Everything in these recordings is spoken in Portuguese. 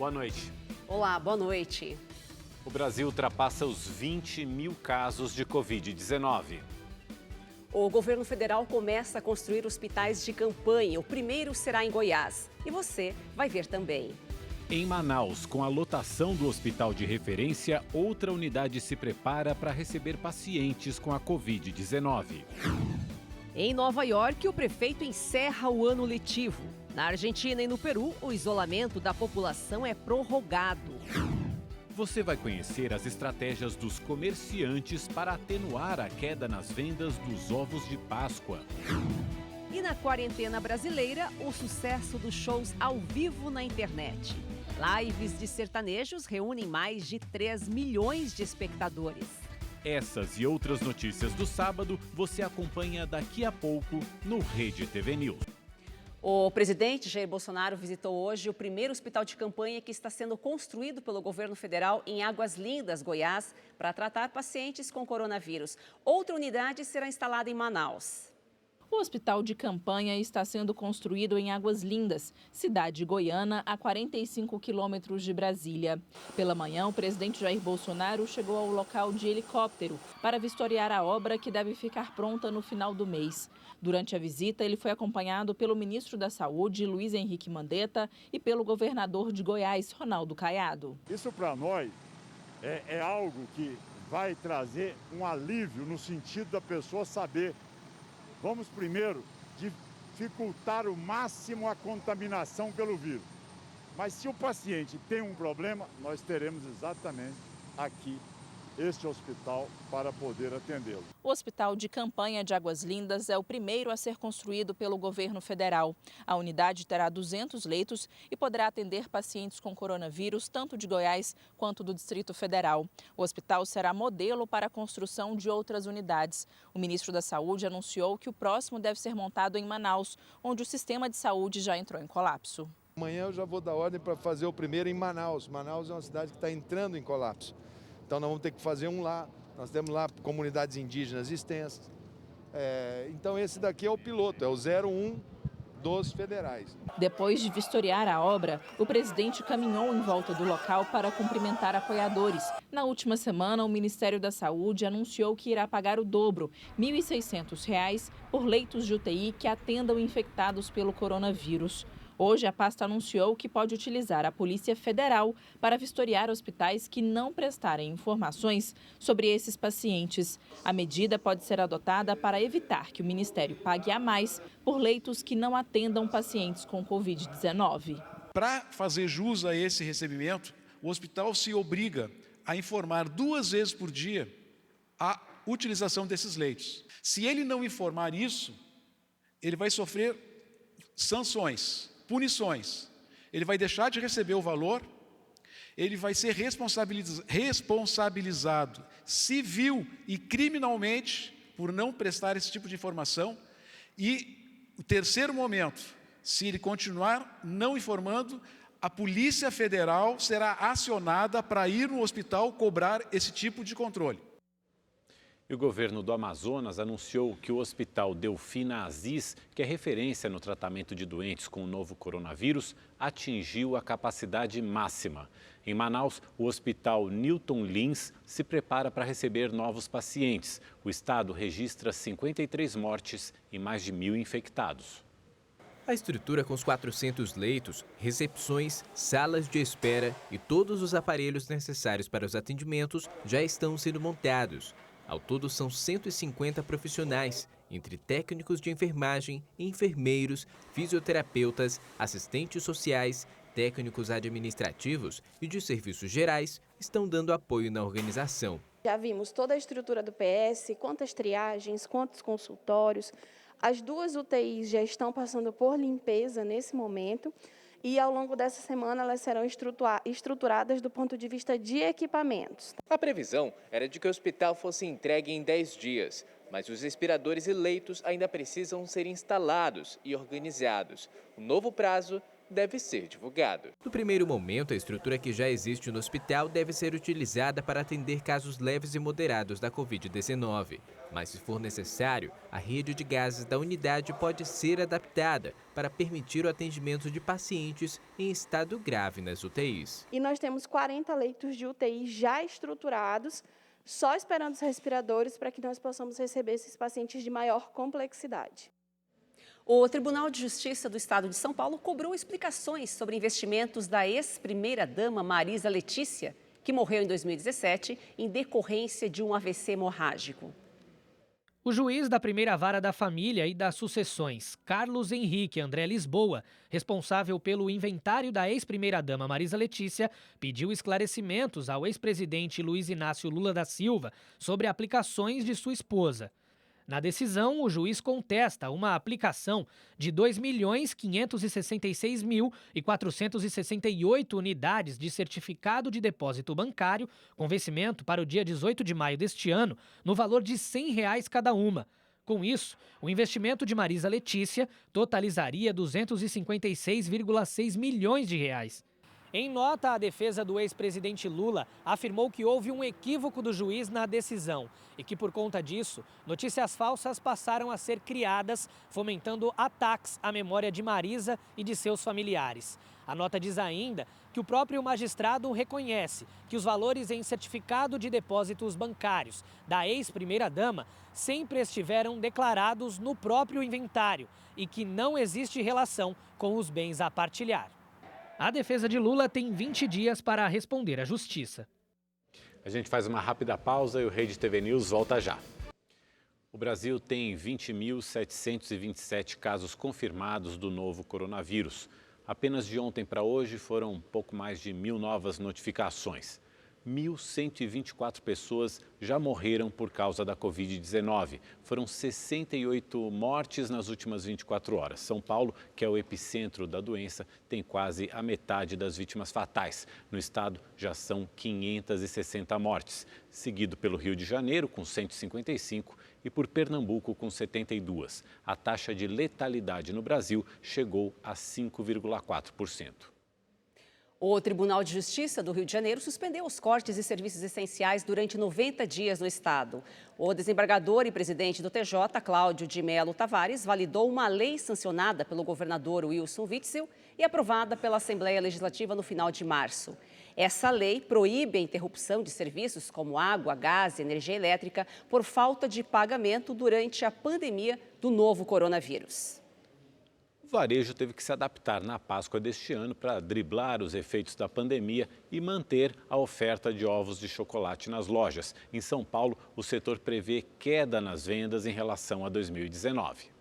boa noite. Olá, boa noite. O Brasil ultrapassa os 20 mil casos de Covid-19. O governo federal começa a construir hospitais de campanha. O primeiro será em Goiás. E você vai ver também. Em Manaus, com a lotação do hospital de referência, outra unidade se prepara para receber pacientes com a Covid-19. Em Nova York, o prefeito encerra o ano letivo. Na Argentina e no Peru, o isolamento da população é prorrogado. Você vai conhecer as estratégias dos comerciantes para atenuar a queda nas vendas dos ovos de Páscoa. E na quarentena brasileira, o sucesso dos shows ao vivo na internet. Lives de sertanejos reúnem mais de 3 milhões de espectadores. Essas e outras notícias do sábado você acompanha daqui a pouco no Rede TV News. O presidente Jair Bolsonaro visitou hoje o primeiro hospital de campanha que está sendo construído pelo governo federal em Águas Lindas, Goiás, para tratar pacientes com coronavírus. Outra unidade será instalada em Manaus. O hospital de campanha está sendo construído em Águas Lindas, cidade goiana, a 45 quilômetros de Brasília. Pela manhã, o presidente Jair Bolsonaro chegou ao local de helicóptero para vistoriar a obra que deve ficar pronta no final do mês. Durante a visita, ele foi acompanhado pelo ministro da Saúde, Luiz Henrique Mandetta, e pelo governador de Goiás, Ronaldo Caiado. Isso para nós é algo que vai trazer um alívio no sentido da pessoa saber. Vamos primeiro dificultar o máximo a contaminação pelo vírus. Mas se o paciente tem um problema, nós teremos exatamente aqui este hospital para poder atendê-lo. O Hospital de Campanha de Águas Lindas é o primeiro a ser construído pelo governo federal. A unidade terá 200 leitos e poderá atender pacientes com coronavírus, tanto de Goiás quanto do Distrito Federal. O hospital será modelo para a construção de outras unidades. O ministro da Saúde anunciou que o próximo deve ser montado em Manaus, onde o sistema de saúde já entrou em colapso. Amanhã eu já vou dar ordem para fazer o primeiro em Manaus. Manaus é uma cidade que está entrando em colapso. Então nós vamos ter que fazer um lá, nós temos lá comunidades indígenas extensas. Então esse daqui é o piloto, é o 01 dos federais. Depois de vistoriar a obra, o presidente caminhou em volta do local para cumprimentar apoiadores. Na última semana, o Ministério da Saúde anunciou que irá pagar o dobro, R$ 1.600, por leitos de UTI que atendam infectados pelo coronavírus. Hoje, a pasta anunciou que pode utilizar a Polícia Federal para vistoriar hospitais que não prestarem informações sobre esses pacientes. A medida pode ser adotada para evitar que o Ministério pague a mais por leitos que não atendam pacientes com Covid-19. Para fazer jus a esse recebimento, o hospital se obriga a informar 2 vezes por dia a utilização desses leitos. Se ele não informar isso, ele vai sofrer sanções, punições. Ele vai deixar de receber o valor, ele vai ser responsabilizado civil e criminalmente por não prestar esse tipo de informação. E o terceiro momento, se ele continuar não informando, a Polícia Federal será acionada para ir no hospital cobrar esse tipo de controle. E o governo do Amazonas anunciou que o Hospital Delfina Aziz, que é referência no tratamento de doentes com o novo coronavírus, atingiu a capacidade máxima. Em Manaus, o Hospital Newton Lins se prepara para receber novos pacientes. O estado registra 53 mortes e mais de 1.000 infectados. A estrutura com os 400 leitos, recepções, salas de espera e todos os aparelhos necessários para os atendimentos já estão sendo montados. Ao todo, são 150 profissionais, entre técnicos de enfermagem, enfermeiros, fisioterapeutas, assistentes sociais, técnicos administrativos e de serviços gerais, estão dando apoio na organização. Já vimos toda a estrutura do PS, quantas triagens, quantos consultórios. As 2 UTIs já estão passando por limpeza nesse momento. E, ao longo dessa semana, elas serão estruturadas do ponto de vista de equipamentos. A previsão era de que o hospital fosse entregue em 10 dias, mas os respiradores e leitos ainda precisam ser instalados e organizados. O novo prazo deve ser divulgado. No primeiro momento, a estrutura que já existe no hospital deve ser utilizada para atender casos leves e moderados da Covid-19. Mas, se for necessário, a rede de gases da unidade pode ser adaptada para permitir o atendimento de pacientes em estado grave nas UTIs. E nós temos 40 leitos de UTI já estruturados, só esperando os respiradores para que nós possamos receber esses pacientes de maior complexidade. O Tribunal de Justiça do Estado de São Paulo cobrou explicações sobre investimentos da ex-primeira-dama Marisa Letícia, que morreu em 2017 em decorrência de um AVC hemorrágico. O juiz da primeira vara da família e das sucessões, Carlos Henrique André Lisboa, responsável pelo inventário da ex-primeira-dama Marisa Letícia, pediu esclarecimentos ao ex-presidente Luiz Inácio Lula da Silva sobre aplicações de sua esposa. Na decisão, o juiz contesta uma aplicação de 2.566.468 unidades de certificado de depósito bancário, com vencimento para o dia 18 de maio deste ano, no valor de R$ 100 cada uma. Com isso, o investimento de Marisa Letícia totalizaria R$ 256,6 milhões de reais. Em nota, a defesa do ex-presidente Lula afirmou que houve um equívoco do juiz na decisão e que, por conta disso, notícias falsas passaram a ser criadas, fomentando ataques à memória de Marisa e de seus familiares. A nota diz ainda que o próprio magistrado reconhece que os valores em certificado de depósitos bancários da ex-primeira-dama sempre estiveram declarados no próprio inventário e que não existe relação com os bens a partilhar. A defesa de Lula tem 20 dias para responder à justiça. A gente faz uma rápida pausa e o Rede TV News volta já. O Brasil tem 20.727 casos confirmados do novo coronavírus. Apenas de ontem para hoje foram um pouco mais de 1.000 novas notificações. 1.124 pessoas já morreram por causa da Covid-19. Foram 68 mortes nas últimas 24 horas. São Paulo, que é o epicentro da doença, tem quase a metade das vítimas fatais. No estado, já são 560 mortes, seguido pelo Rio de Janeiro, com 155, e por Pernambuco, com 72. A taxa de letalidade no Brasil chegou a 5,4%. O Tribunal de Justiça do Rio de Janeiro suspendeu os cortes de serviços essenciais durante 90 dias no estado. O desembargador e presidente do TJ, Cláudio de Mello Tavares, validou uma lei sancionada pelo governador Wilson Witzel e aprovada pela Assembleia Legislativa no final de março. Essa lei proíbe a interrupção de serviços como água, gás e energia elétrica por falta de pagamento durante a pandemia do novo coronavírus. O varejo teve que se adaptar na Páscoa deste ano para driblar os efeitos da pandemia e manter a oferta de ovos de chocolate nas lojas. Em São Paulo, o setor prevê queda nas vendas em relação a 2019.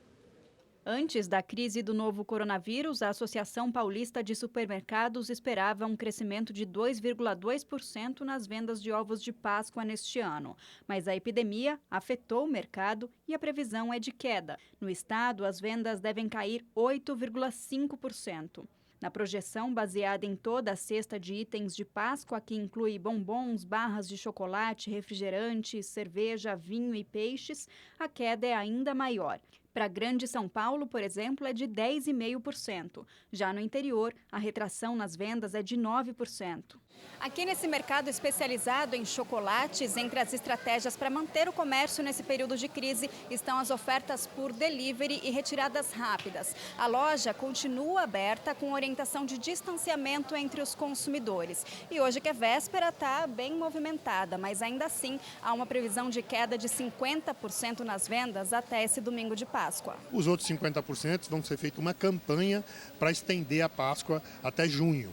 Antes da crise do novo coronavírus, a Associação Paulista de Supermercados esperava um crescimento de 2,2% nas vendas de ovos de Páscoa neste ano. Mas a epidemia afetou o mercado e a previsão é de queda. No estado, as vendas devem cair 8,5%. Na projeção, baseada em toda a cesta de itens de Páscoa, que inclui bombons, barras de chocolate, refrigerantes, cerveja, vinho e peixes, a queda é ainda maior. Para Grande São Paulo, por exemplo, é de 10,5%. Já no interior, a retração nas vendas é de 9%. Aqui nesse mercado especializado em chocolates, entre as estratégias para manter o comércio nesse período de crise, estão as ofertas por delivery e retiradas rápidas. A loja continua aberta com orientação de distanciamento entre os consumidores. E hoje, que é véspera, está bem movimentada, mas ainda assim há uma previsão de queda de 50% nas vendas até esse domingo de Páscoa. Os outros 50% vão ser feita uma campanha para estender a Páscoa até junho.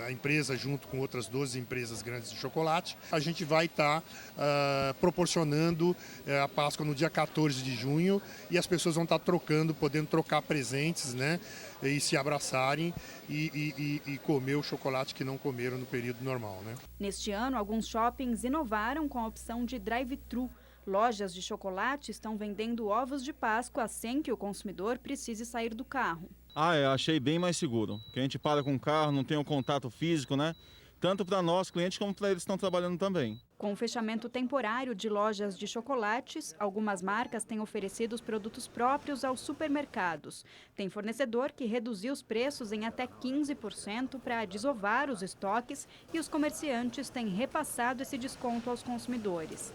A empresa, junto com outras 12 empresas grandes de chocolate, a gente vai estar proporcionando a Páscoa no dia 14 de junho e as pessoas vão estar podendo trocar presentes, né, e se abraçarem e comer o chocolate que não comeram no período normal, né? Neste ano, alguns shoppings inovaram com a opção de drive-thru. Lojas de chocolate estão vendendo ovos de Páscoa sem que o consumidor precise sair do carro. Eu achei bem mais seguro, porque a gente para com o carro, não tem o contato físico, né? tanto para nós, clientes, como para eles que estão trabalhando também. Com o fechamento temporário de lojas de chocolates, algumas marcas têm oferecido os produtos próprios aos supermercados. Tem fornecedor que reduziu os preços em até 15% para desovar os estoques e os comerciantes têm repassado esse desconto aos consumidores.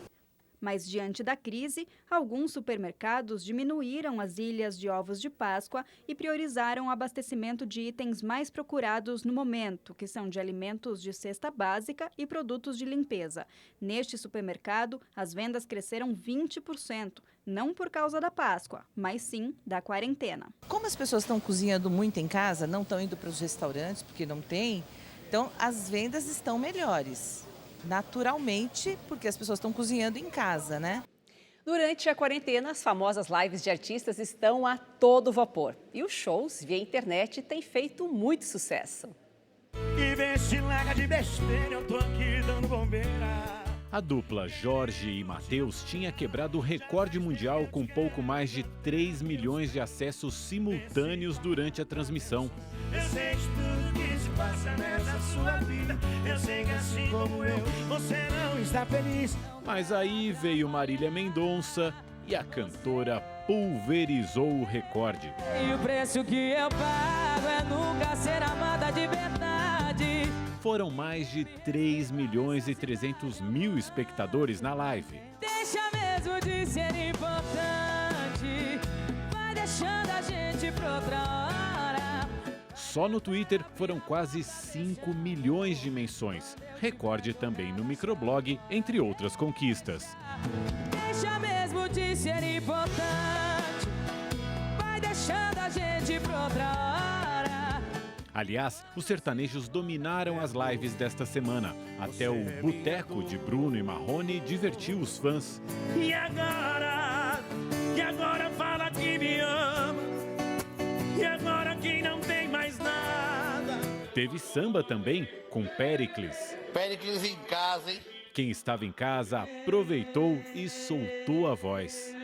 Mas, diante da crise, alguns supermercados diminuíram as ilhas de ovos de Páscoa e priorizaram o abastecimento de itens mais procurados no momento, que são de alimentos de cesta básica e produtos de limpeza. Neste supermercado, as vendas cresceram 20%, não por causa da Páscoa, mas sim da quarentena. Como as pessoas estão cozinhando muito em casa, não estão indo para os restaurantes porque não tem, então as vendas estão melhores. Naturalmente, porque as pessoas estão cozinhando em casa, né? Durante a quarentena, as famosas lives de artistas estão a todo vapor. E os shows via internet têm feito muito sucesso. E vê se larga de besteira, eu tô aqui dando bombeira. A dupla Jorge e Matheus tinha quebrado o recorde mundial com pouco mais de 3 milhões de acessos simultâneos durante a transmissão. Eu sei de tudo que se passa nessa sua vida. Eu sei que assim como eu, você não está feliz. Mas aí veio Marília Mendonça e a cantora pulverizou o recorde. E o preço que eu pago é nunca ser amada de verdade. Foram mais de 3 milhões e 300 mil espectadores na live. Deixa mesmo de ser importante, vai deixando a gente pra outra hora. Só no Twitter foram quase 5 milhões de menções. Recorde também no microblog, entre outras conquistas. Deixa mesmo de ser importante, vai deixando a gente pra outra hora. Aliás, os sertanejos dominaram as lives desta semana. Até o Boteco de Bruno e Marrone divertiu os fãs. E agora fala que me ama. E agora que não tem mais nada. Teve samba também, com Péricles. Péricles em casa, hein? Quem estava em casa aproveitou e soltou a voz.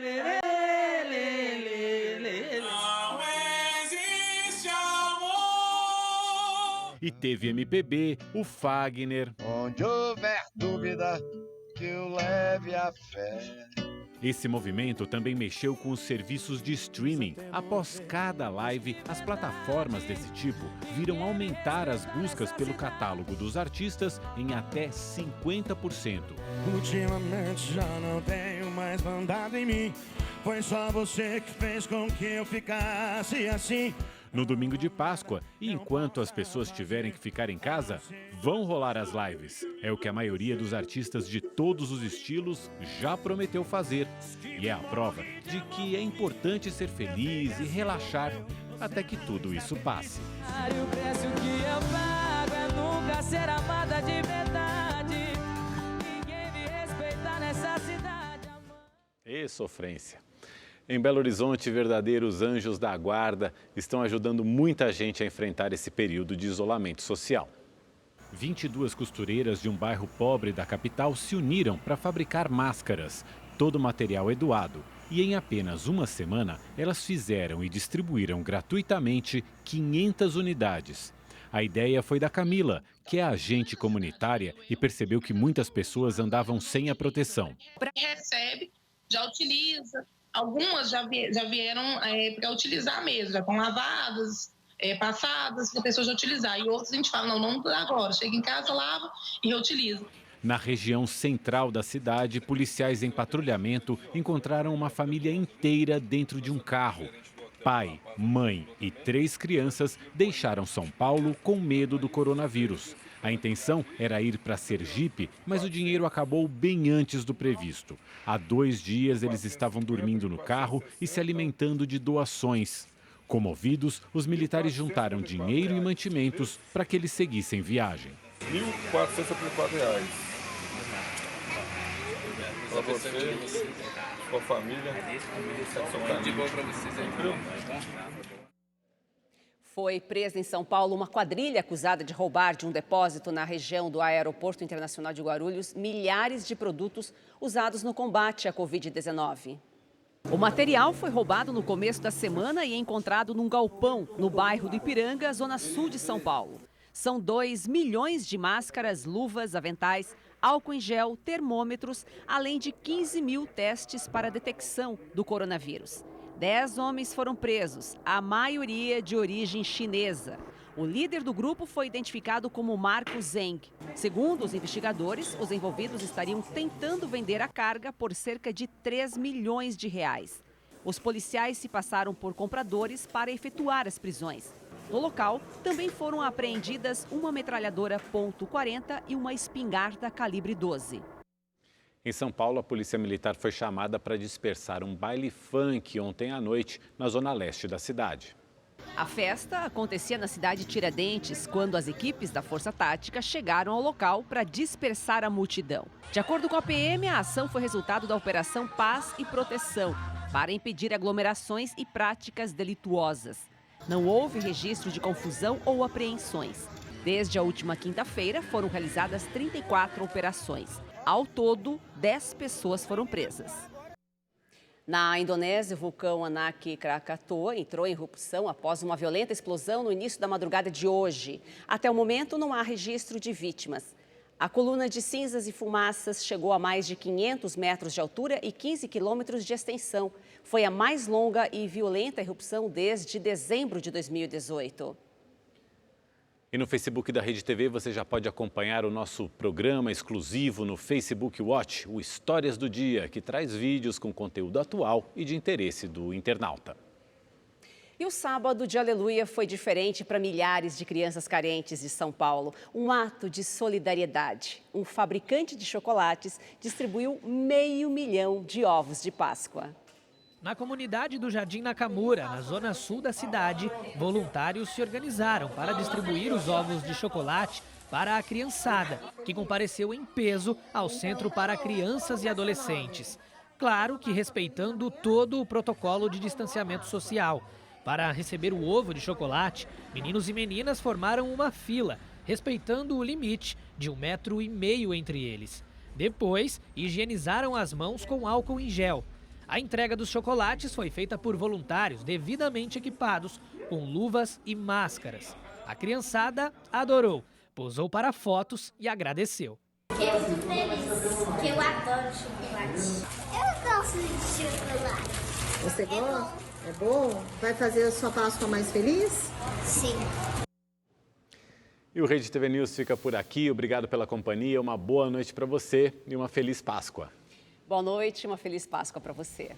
E teve MPB, o Fagner. Onde houver dúvida, que eu leve a fé. Esse movimento também mexeu com os serviços de streaming. Após cada live, as plataformas desse tipo viram aumentar as buscas pelo catálogo dos artistas em até 50%. Ultimamente já não tenho mais mandado em mim. Foi só você que fez com que eu ficasse assim. No domingo de Páscoa, e enquanto as pessoas tiverem que ficar em casa, vão rolar as lives. É o que a maioria dos artistas de todos os estilos já prometeu fazer. E é a prova de que é importante ser feliz e relaxar até que tudo isso passe. O preço que eu pago é nunca ser amada de verdade. Ninguém me respeita nessa cidade. E sofrência. Em Belo Horizonte, verdadeiros anjos da guarda estão ajudando muita gente a enfrentar esse período de isolamento social. 22 costureiras de um bairro pobre da capital se uniram para fabricar máscaras. Todo o material é doado e em apenas uma semana elas fizeram e distribuíram gratuitamente 500 unidades. A ideia foi da Camila, que é agente comunitária e percebeu que muitas pessoas andavam sem a proteção. Recebe, já utiliza. Algumas já vieram para utilizar mesmo, já estão lavadas, passadas, para a pessoa já utilizar. E outras a gente fala, não por agora, chega em casa, lava e reutiliza. Na região central da cidade, policiais em patrulhamento encontraram uma família inteira dentro de um carro. Pai, mãe e 3 crianças deixaram São Paulo com medo do coronavírus. A intenção era ir para Sergipe, mas o dinheiro acabou bem antes do previsto. Há 2 dias eles estavam dormindo no carro e se alimentando de doações. Comovidos, os militares juntaram dinheiro e mantimentos para que eles seguissem viagem. R$ 1.474. Para você, sua família. De bom para vocês aí. Foi presa em São Paulo uma quadrilha acusada de roubar de um depósito na região do Aeroporto Internacional de Guarulhos milhares de produtos usados no combate à Covid-19. O material foi roubado no começo da semana e encontrado num galpão no bairro do Ipiranga, zona sul de São Paulo. São 2 milhões de máscaras, luvas, aventais, álcool em gel, termômetros, além de 15 mil testes para detecção do coronavírus. 10 homens foram presos, a maioria de origem chinesa. O líder do grupo foi identificado como Marco Zeng. Segundo os investigadores, os envolvidos estariam tentando vender a carga por cerca de 3 milhões de reais. Os policiais se passaram por compradores para efetuar as prisões. No local, também foram apreendidas uma metralhadora .40 e uma espingarda calibre 12. Em São Paulo, a Polícia Militar foi chamada para dispersar um baile funk ontem à noite na zona leste da cidade. A festa acontecia na cidade de Tiradentes, quando as equipes da Força Tática chegaram ao local para dispersar a multidão. De acordo com a PM, a ação foi resultado da Operação Paz e Proteção, para impedir aglomerações e práticas delituosas. Não houve registro de confusão ou apreensões. Desde a última quinta-feira, foram realizadas 34 operações. Ao todo, 10 pessoas foram presas. Na Indonésia, o vulcão Anak Krakatoa entrou em erupção após uma violenta explosão no início da madrugada de hoje. Até o momento, não há registro de vítimas. A coluna de cinzas e fumaças chegou a mais de 500 metros de altura e 15 quilômetros de extensão. Foi a mais longa e violenta erupção desde dezembro de 2018. E no Facebook da Rede TV você já pode acompanhar o nosso programa exclusivo no Facebook Watch, o Histórias do Dia, que traz vídeos com conteúdo atual e de interesse do internauta. E o sábado de Aleluia foi diferente para milhares de crianças carentes de São Paulo. Um ato de solidariedade. Um fabricante de chocolates distribuiu 500 mil de ovos de Páscoa. Na comunidade do Jardim Nakamura, na zona sul da cidade, voluntários se organizaram para distribuir os ovos de chocolate para a criançada, que compareceu em peso ao Centro para Crianças e Adolescentes. Claro que respeitando todo o protocolo de distanciamento social. Para receber o ovo de chocolate, meninos e meninas formaram uma fila, respeitando o limite de 1,5 metro entre eles. Depois, higienizaram as mãos com álcool em gel. A entrega dos chocolates foi feita por voluntários devidamente equipados, com luvas e máscaras. A criançada adorou, posou para fotos e agradeceu. Eu fico feliz, porque eu adoro chocolate. Eu gosto de chocolate. Você gosta? É bom? Vai fazer a sua Páscoa mais feliz? Sim. E o Rede TV News fica por aqui. Obrigado pela companhia, uma boa noite para você e uma feliz Páscoa. Boa noite, uma feliz Páscoa para você.